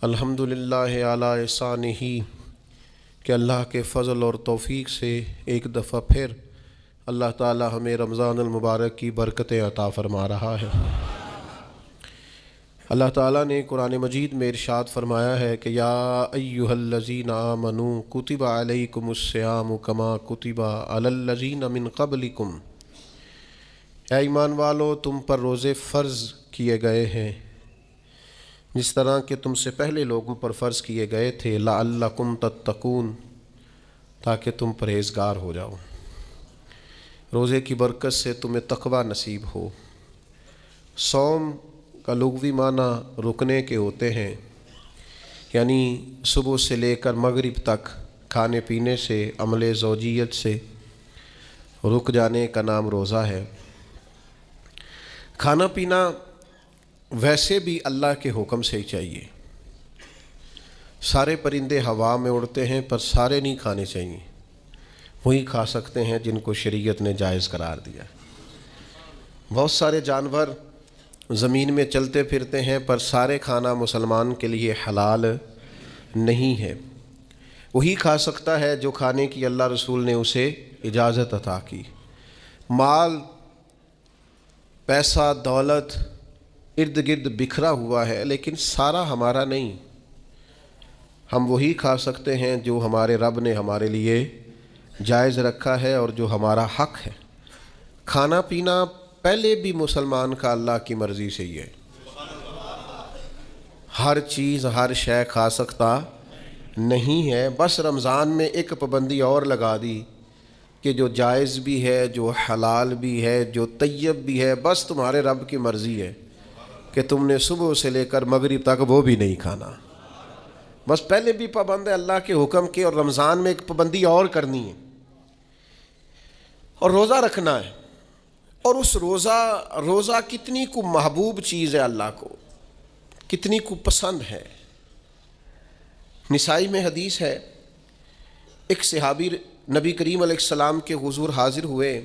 الحمدللہ علی احسانہ کہ اللہ کے فضل اور توفیق سے ایک دفعہ پھر اللہ تعالی ہمیں رمضان المبارک کی برکتیں عطا فرما رہا ہے۔ اللہ تعالیٰ نے قرآن مجید میں ارشاد فرمایا ہے کہ یا ایہا الذین آمنوا کتب علیکم الصیام کما کتب علی الذین من قبلکم، اے ایمان والو تم پر روزے فرض کیے گئے ہیں جس طرح کہ تم سے پہلے لوگوں پر فرض کیے گئے تھے، لعلکم تتقون، تاکہ تم پرہیزگار ہو جاؤ۔ روزے کی برکت سے تمہیں تقوی نصیب ہو۔ صوم کا لغوی معنی رکنے کے ہوتے ہیں، یعنی صبح سے لے کر مغرب تک کھانے پینے سے، عمل زوجیت سے رک جانے کا نام روزہ ہے۔ کھانا پینا ویسے بھی اللہ کے حکم سے ہی چاہیے۔ سارے پرندے ہوا میں اڑتے ہیں پر سارے نہیں کھانے چاہیے، وہی کھا سکتے ہیں جن کو شریعت نے جائز قرار دیا۔ بہت سارے جانور زمین میں چلتے پھرتے ہیں پر سارے کھانا مسلمان کے لیے حلال نہیں ہے، وہی کھا سکتا ہے جو کھانے کی اللہ رسول نے اسے اجازت عطا کی۔ مال، پیسہ، دولت ارد گرد بکھرا ہوا ہے لیکن سارا ہمارا نہیں۔ ہم وہی کھا سکتے ہیں جو ہمارے رب نے ہمارے لیے جائز رکھا ہے اور جو ہمارا حق ہے۔ کھانا پینا پہلے بھی مسلمان کا اللہ کی مرضی سے ہی ہے۔ ہر چیز ہر شے کھا سکتا نہیں ہے، بس رمضان میں ایک پابندی اور لگا دی کہ جو جائز بھی ہے، جو حلال بھی ہے، جو طیب بھی ہے، بس تمہارے رب کی مرضی ہے کہ تم نے صبح سے لے کر مغرب تک وہ بھی نہیں کھانا۔ بس پہلے بھی پابند ہے اللہ کے حکم کے، اور رمضان میں ایک پابندی اور کرنی ہے اور روزہ رکھنا ہے۔ اور اس روزہ کتنی کو محبوب چیز ہے اللہ کو، کتنی کو پسند ہے۔ نسائی میں حدیث ہے، ایک صحابی نبی کریم علیہ السلام کے حضور حاضر ہوئے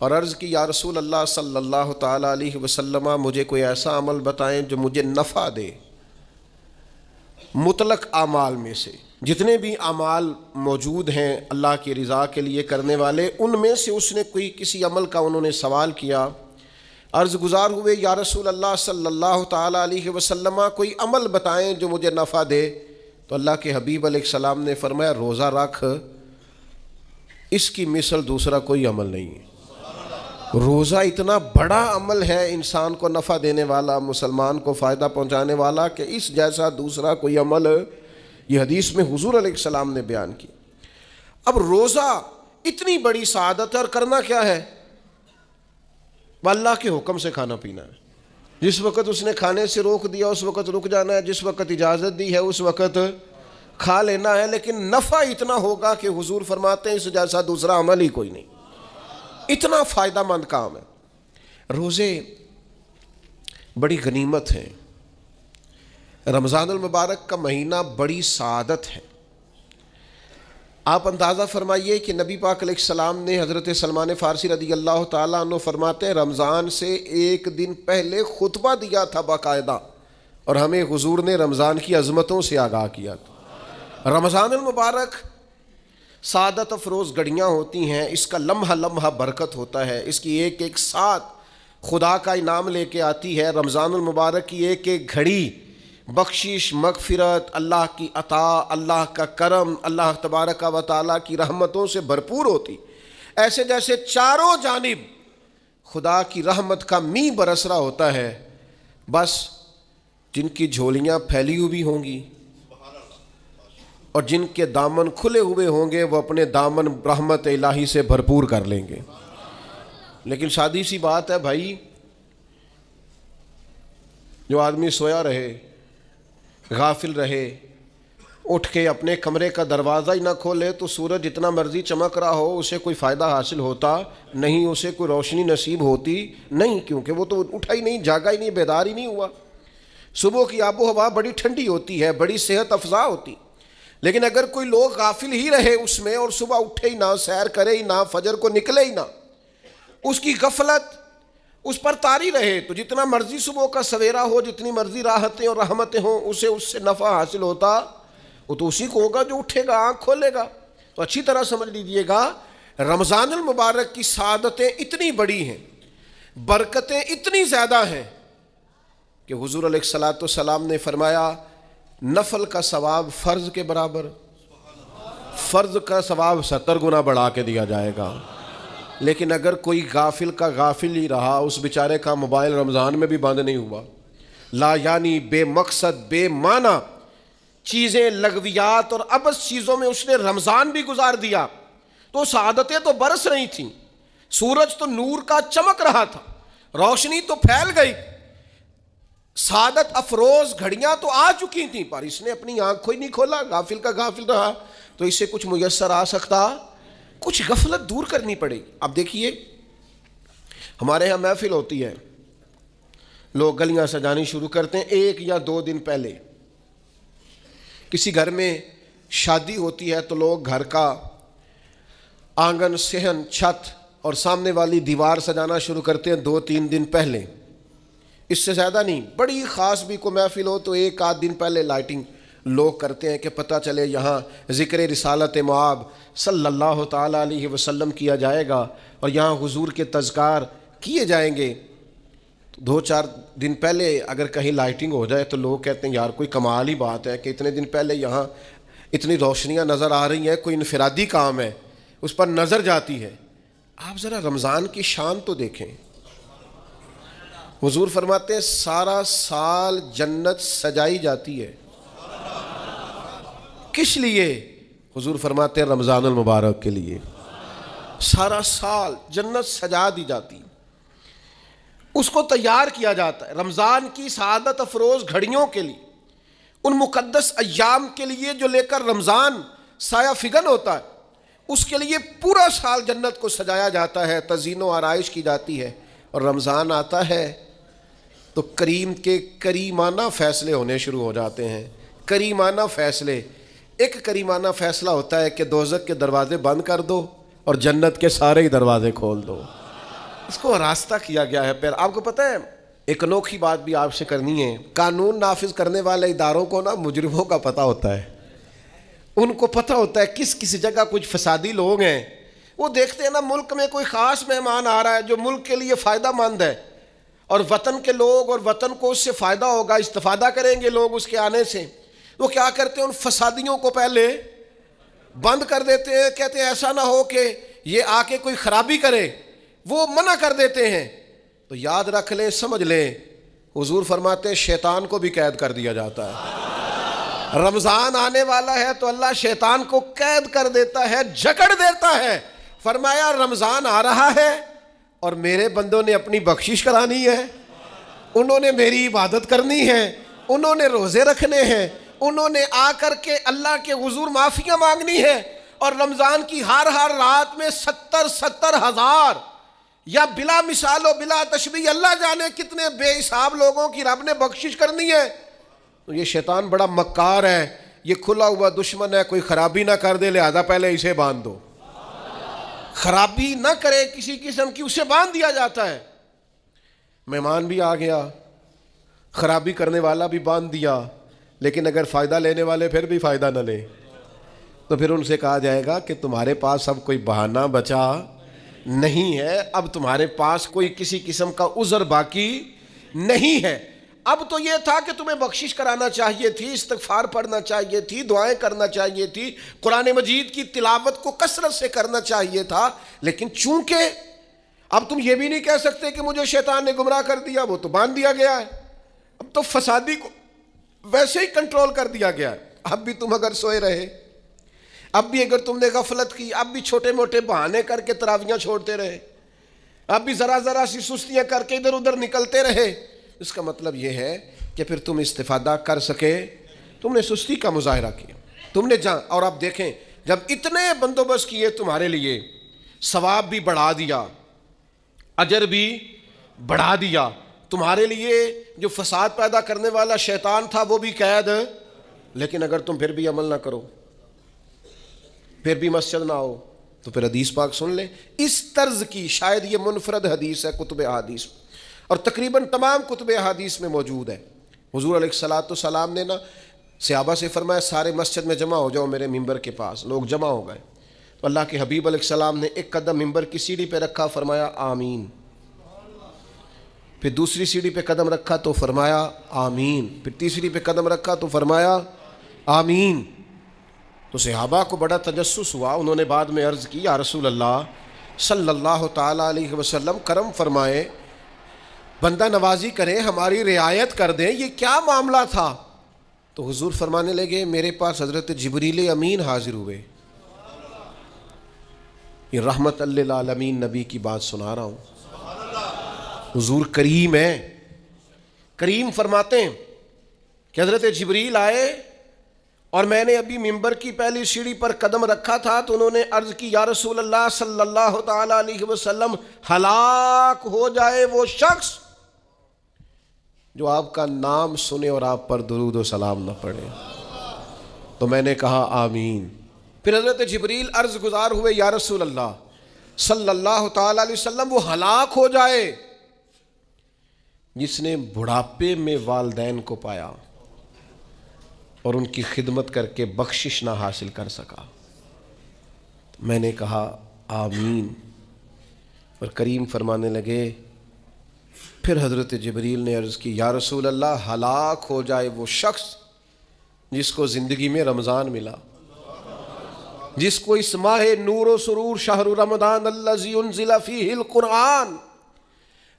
اور عرض کی یا رسول اللہ صلی اللہ تعالیٰ علیہ وسلم، مجھے کوئی ایسا عمل بتائیں جو مجھے نفع دے۔ مطلق اعمال میں سے جتنے بھی اعمال موجود ہیں اللہ کی رضا کے لیے کرنے والے، ان میں سے اس نے کسی عمل کا انہوں نے سوال کیا۔ عرض گزار ہوئے یا رسول اللہ صلی اللہ تعالیٰ علیہ وسلم، کوئی عمل بتائیں جو مجھے نفع دے۔ تو اللہ کے حبیب علیہ السلام نے فرمایا روزہ رکھ، اس کی مثل دوسرا کوئی عمل نہیں ہے۔ روزہ اتنا بڑا عمل ہے انسان کو نفع دینے والا، مسلمان کو فائدہ پہنچانے والا، کہ اس جیسا دوسرا کوئی عمل یہ حدیث میں حضور علیہ السلام نے بیان کی۔ اب روزہ اتنی بڑی سعادت ہے، اور کرنا کیا ہے؟ اللہ کے حکم سے کھانا پینا ہے۔ جس وقت اس نے کھانے سے روک دیا اس وقت رک جانا ہے، جس وقت اجازت دی ہے اس وقت کھا لینا ہے، لیکن نفع اتنا ہوگا کہ حضور فرماتے ہیں اس جیسا دوسرا عمل ہی کوئی نہیں۔ اتنا فائدہ مند کام ہے۔ روزے بڑی غنیمت ہیں۔ رمضان المبارک کا مہینہ بڑی سعادت ہے۔ آپ اندازہ فرمائیے کہ نبی پاک علیہ السلام نے حضرت سلمان فارسی رضی اللہ تعالیٰ عنہ فرماتے ہیں رمضان سے ایک دن پہلے خطبہ دیا تھا باقاعدہ، اور ہمیں حضور نے رمضان کی عظمتوں سے آگاہ کیا تھا۔ رمضان المبارک سعادت افروز گھڑیاں ہوتی ہیں، اس کا لمحہ لمحہ برکت ہوتا ہے، اس کی ایک ایک ساتھ خدا کا انعام لے کے آتی ہے۔ رمضان المبارک کی ایک ایک گھڑی بخشش، مغفرت، اللہ کی عطا، اللہ کا کرم، اللہ تبارک و تعالیٰ کی رحمتوں سے بھرپور ہوتی، ایسے جیسے چاروں جانب خدا کی رحمت کا می برس رہا ہوتا ہے۔ بس جن کی جھولیاں پھیلی ہوئی ہوں گی اور جن کے دامن کھلے ہوئے ہوں گے وہ اپنے دامن رحمت الہی سے بھرپور کر لیں گے۔ لیکن سادی سی بات ہے بھائی، جو آدمی سویا رہے، غافل رہے، اٹھ کے اپنے کمرے کا دروازہ ہی نہ کھولے تو سورج جتنا مرضی چمک رہا ہو اسے کوئی فائدہ حاصل ہوتا نہیں، اسے کوئی روشنی نصیب ہوتی نہیں، کیونکہ وہ تو اٹھا ہی نہیں، جاگا ہی نہیں، بیدار ہی نہیں ہوا۔ صبح کی آب و ہوا بڑی ٹھنڈی ہوتی ہے، بڑی صحت افزا ہوتی، لیکن اگر کوئی لوگ غافل ہی رہے اس میں اور صبح اٹھے ہی نہ، سیر کرے ہی نہ، فجر کو نکلے ہی نہ، اس کی غفلت، اس پر طاری رہے، تو جتنا مرضی صبح کا سویرا ہو، جتنی مرضی راحتیں اور رحمتیں ہوں، اسے اس سے نفع حاصل ہوتا وہ تو اسی کو ہوگا جو اٹھے گا، آنکھ کھولے گا۔ تو اچھی طرح سمجھ لیجئے گا، رمضان المبارک کی سعادتیں اتنی بڑی ہیں، برکتیں اتنی زیادہ ہیں کہ حضور علیہ الصلوۃ والسلام نے فرمایا نفل کا ثواب فرض کے برابر، فرض کا ثواب 70 گنا بڑھا کے دیا جائے گا۔ لیکن اگر کوئی غافل کا غافل ہی رہا، اس بیچارے کا موبائل رمضان میں بھی بند نہیں ہوا، لا یعنی بے مقصد بے معنی چیزیں، لغویات اور عبث چیزوں میں اس نے رمضان بھی گزار دیا، تو سعادتیں تو برس رہی تھیں، سورج تو نور کا چمک رہا تھا، روشنی تو پھیل گئی، سعادت افروز گھڑیاں تو آ چکی تھیں، پر اس نے اپنی آنکھ کو ہی نہیں کھولا، غافل کا غافل رہا۔ تو اس سے کچھ میسر آ سکتا، کچھ غفلت دور کرنی پڑے گی۔ اب دیکھیے ہمارے ہاں محفل ہوتی ہے، لوگ گلیاں سجانی شروع کرتے ہیں 1 یا 2 دن پہلے۔ کسی گھر میں شادی ہوتی ہے تو لوگ گھر کا آنگن، صحن، چھت اور سامنے والی دیوار سجانا شروع کرتے ہیں 2-3 دن پہلے، اس سے زیادہ نہیں۔ بڑی خاص بھی کوئی محفل ہو تو 1-8 دن پہلے لائٹنگ لوگ کرتے ہیں کہ پتہ چلے یہاں ذکر رسالت مآب صلی اللہ تعالیٰ علیہ وسلم کیا جائے گا اور یہاں حضور کے تذکار کیے جائیں گے۔ 2-4 دن پہلے اگر کہیں لائٹنگ ہو جائے تو لوگ کہتے ہیں یار کوئی کمال ہی بات ہے کہ اتنے دن پہلے یہاں اتنی روشنیاں نظر آ رہی ہیں، کوئی انفرادی کام ہے، اس پر نظر جاتی ہے۔ آپ ذرا رمضان کی شان تو دیکھیں، حضور فرماتے ہیں سارا سال جنت سجائی جاتی ہے، کس لیے؟ حضور فرماتے ہیں رمضان المبارک کے لیے، سارا سال جنت سجا دی جاتی، اس کو تیار کیا جاتا ہے رمضان کی سعادت افروز گھڑیوں کے لیے، ان مقدس ایام کے لیے جو لے کر رمضان سایہ فگن ہوتا ہے، اس کے لیے پورا سال جنت کو سجایا جاتا ہے، تزئین و آرائش کی جاتی ہے۔ اور رمضان آتا ہے تو کریم کے کریمانہ فیصلے ہونے شروع ہو جاتے ہیں، کریمانہ فیصلے۔ ایک کریمانہ فیصلہ ہوتا ہے کہ دوزخ کے دروازے بند کر دو اور جنت کے سارے ہی دروازے کھول دو، اس کو راستہ کیا گیا ہے۔ پھر آپ کو پتہ ہے ایک انوکھی بات بھی آپ سے کرنی ہے، قانون نافذ کرنے والے اداروں کو نا مجرموں کا پتہ ہوتا ہے، ان کو پتہ ہوتا ہے کس کسی جگہ کچھ فسادی لوگ ہیں، وہ دیکھتے ہیں نا ملک میں کوئی خاص مہمان آ رہا ہے جو ملک کے لیے فائدہ مند ہے اور وطن کے لوگ اور وطن کو اس سے فائدہ ہوگا، استفادہ کریں گے لوگ اس کے آنے سے، وہ کیا کرتے ہیں ان فسادیوں کو پہلے بند کر دیتے ہیں، کہتے ہیں ایسا نہ ہو کہ یہ آ کے کوئی خرابی کرے، وہ منع کر دیتے ہیں۔ تو یاد رکھ لیں، سمجھ لیں، حضور فرماتے ہیں شیطان کو بھی قید کر دیا جاتا ہے۔ رمضان آنے والا ہے تو اللہ شیطان کو قید کر دیتا ہے، جکڑ دیتا ہے۔ فرمایا رمضان آ رہا ہے اور میرے بندوں نے اپنی بخشش کرانی ہے، انہوں نے میری عبادت کرنی ہے، انہوں نے روزے رکھنے ہیں، انہوں نے آ کر کے اللہ کے حضور معافیاں مانگنی ہے، اور رمضان کی ہر رات میں 70 ہزار یا بلا مثال و بلا تشبیہ اللہ جانے کتنے بے حساب لوگوں کی رب نے بخشش کرنی ہے۔ تو یہ شیطان بڑا مکار ہے، یہ کھلا ہوا دشمن ہے، کوئی خرابی نہ کر دے لہذا پہلے اسے باندھ دو، خرابی نہ کرے کسی قسم کی اسے باندھ دیا جاتا ہے۔ مہمان بھی آ گیا، خرابی کرنے والا بھی باندھ دیا، لیکن اگر فائدہ لینے والے پھر بھی فائدہ نہ لیں تو پھر ان سے کہا جائے گا کہ تمہارے پاس اب کوئی بہانہ بچا نہیں ہے، اب تمہارے پاس کوئی کسی قسم کا عذر باقی نہیں ہے۔ اب تو یہ تھا کہ تمہیں بخشش کرانا چاہیے تھی، استغفار پڑھنا چاہیے تھی، دعائیں کرنا چاہیے تھی، قرآن مجید کی تلاوت کو کثرت سے کرنا چاہیے تھا، لیکن چونکہ اب تم یہ بھی نہیں کہہ سکتے کہ مجھے شیطان نے گمراہ کر دیا، وہ تو باندھ دیا گیا ہے، اب تو فسادی کو ویسے ہی کنٹرول کر دیا گیا ہے۔ اب بھی تم اگر سوئے رہے، اب بھی اگر تم نے غفلت کی، اب بھی چھوٹے موٹے بہانے کر کے تراویحاں چھوڑتے رہے، اب بھی ذرا سی سستیاں کر کے ادھر ادھر نکلتے رہے، اس کا مطلب یہ ہے کہ پھر تم استفادہ کر سکے، تم نے سستی کا مظاہرہ کیا، تم نے جان۔ اور اب دیکھیں جب اتنے بندوبست کیے تمہارے لیے، ثواب بھی بڑھا دیا، اجر بھی بڑھا دیا، تمہارے لیے جو فساد پیدا کرنے والا شیطان تھا وہ بھی قید، لیکن اگر تم پھر بھی عمل نہ کرو، پھر بھی مسجد نہ آؤ، تو پھر حدیث پاک سن لیں۔ اس طرز کی شاید یہ منفرد حدیث ہے کتب احادیث، اور تقریباً تمام کتب احادیث میں موجود ہے. حضور علیہ الصلوۃ والسلام نے نا صحابہ سے فرمایا سارے مسجد میں جمع ہو جاؤ میرے ممبر کے پاس. لوگ جمع ہو گئے تو اللہ کے حبیب علیہ السلام نے ایک قدم ممبر کی سیڑھی پہ رکھا, فرمایا آمین. پھر دوسری سیڑھی پہ قدم رکھا تو فرمایا آمین. پھر تیسری پہ قدم رکھا تو فرمایا آمین. تو صحابہ کو بڑا تجسس ہوا. انہوں نے بعد میں عرض کی یا رسول اللہ صلی اللہ تعالیٰ علیہ وسلم کرم فرمائیں, بندہ نوازی کریں, ہماری رعایت کر دیں, یہ کیا معاملہ تھا؟ تو حضور فرمانے لگے میرے پاس حضرت جبریل امین حاضر ہوئے. یہ رحمت للعالمین نبی کی بات سنا رہا ہوں. حضور کریم ہیں. کریم فرماتے ہیں کہ حضرت جبریل آئے اور میں نے ابھی ممبر کی پہلی سیڑھی پر قدم رکھا تھا تو انہوں نے عرض کی یا رسول اللہ صلی اللہ تعالیٰ علیہ وسلم ہلاک ہو جائے وہ شخص جو آپ کا نام سنے اور آپ پر درود و سلام نہ پڑھے. تو میں نے کہا آمین. پھر حضرت جبریل عرض گزار ہوئے یا رسول اللہ صلی اللہ تعالیٰ علیہ وسلم وہ ہلاک ہو جائے جس نے بڑھاپے میں والدین کو پایا اور ان کی خدمت کر کے بخشش نہ حاصل کر سکا. میں نے کہا آمین. اور کریم فرمانے لگے پھر حضرت جبریل نے عرض کی یا رسول اللہ ہلاک ہو جائے وہ شخص جس کو زندگی میں رمضان ملا, جس کو اس ماہ نور و سرور شہر رمضان الذی انزل فیہ القرآن,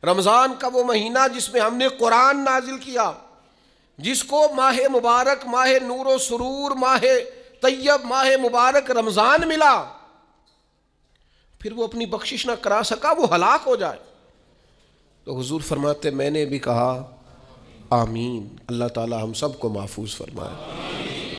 رمضان کا وہ مہینہ جس میں ہم نے قرآن نازل کیا, جس کو ماہ مبارک, ماہ نور و سرور, ماہ طیب, ماہ مبارک رمضان ملا, پھر وہ اپنی بخشش نہ کرا سکا, وہ ہلاک ہو جائے. تو حضور فرماتے میں نے بھی کہا آمین. اللہ تعالی ہم سب کو محفوظ فرمائے.